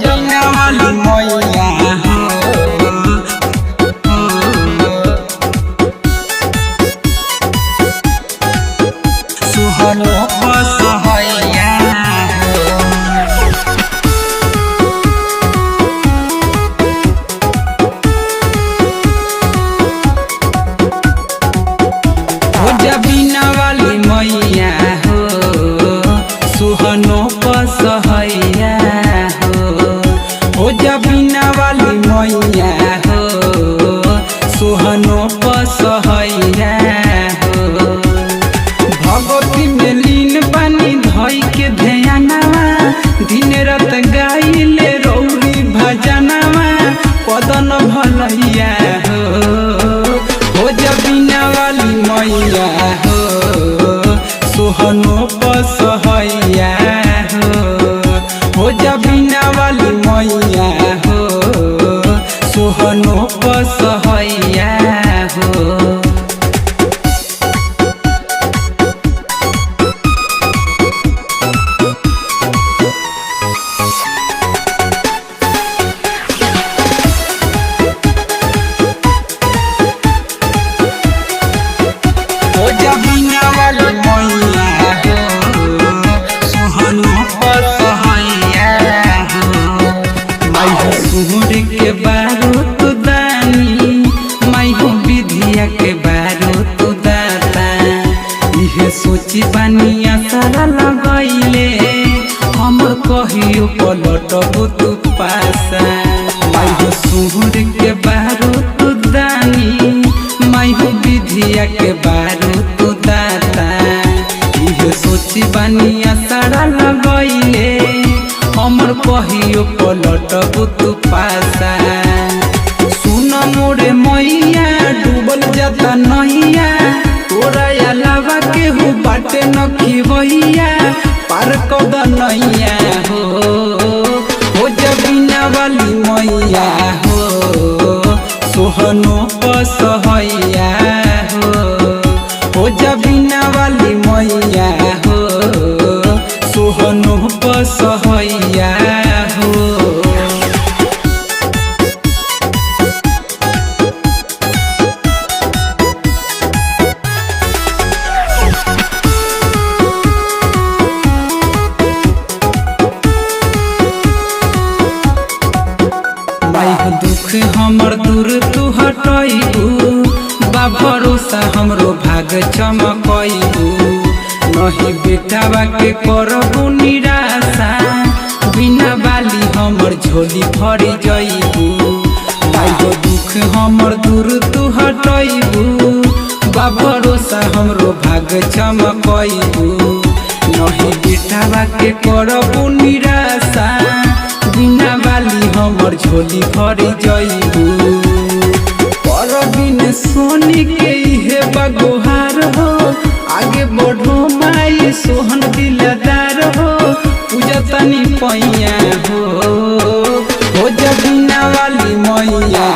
बिना वाली मैया हो सुहनो सहैया हो बिना वाली मैया हो सुहनो सहैया हो बिना वाली मैया हो सुहनो सहैया हो भगवती में लीन पानी धोई के ध्यानवा दिन रात गाइले रौली भजनवा पदन भलैया हो बिना वाली मैया हो सुहनो सहैया हो बिना वाली मैया हो सुहनो सहैया हो बिना वाली मैया हो सुहनो सहैया हो माई हो सुहुर के बारूद दानी माई हो विधिया के बारूद दाता इहे सोची बानिया सारा लगैले हमर कहियो पलटबो तू पासा माई हो सुहुर के बारूद दानी माई हो विधिया के बारूद दाता इहे सोची बानिया सारा लगैले हमर कहियो पलटबो तू पासा सुन मोरे मैया डूबल जाता नैया तोरा अलावा केहू बाटे न खिवैया पार कद नैया हो बिना वाली मैया हो सुहनो सहैया हो बिना वाली मैया हो सुहनो सहैया हो दुख हमर दूर तू हटैबू बा भरोसा हमरो भाग चमकैबू नहीं बेटावा के करबू निराशा बिना बाली हमर झोली भरी जइबू भाइयो दुख हमर दूर तू हटैबू बा भरोसा हमरो भाग चमकैबू नहीं बेटावा के करबू निराशा बिना बाली हमर झोली भरी जइबू परबिन सोनी के इहे बगोहार हो आगे बढ़ो माई सोहन दिलदार हो पूजतनी पैया हो बिना वाली मैया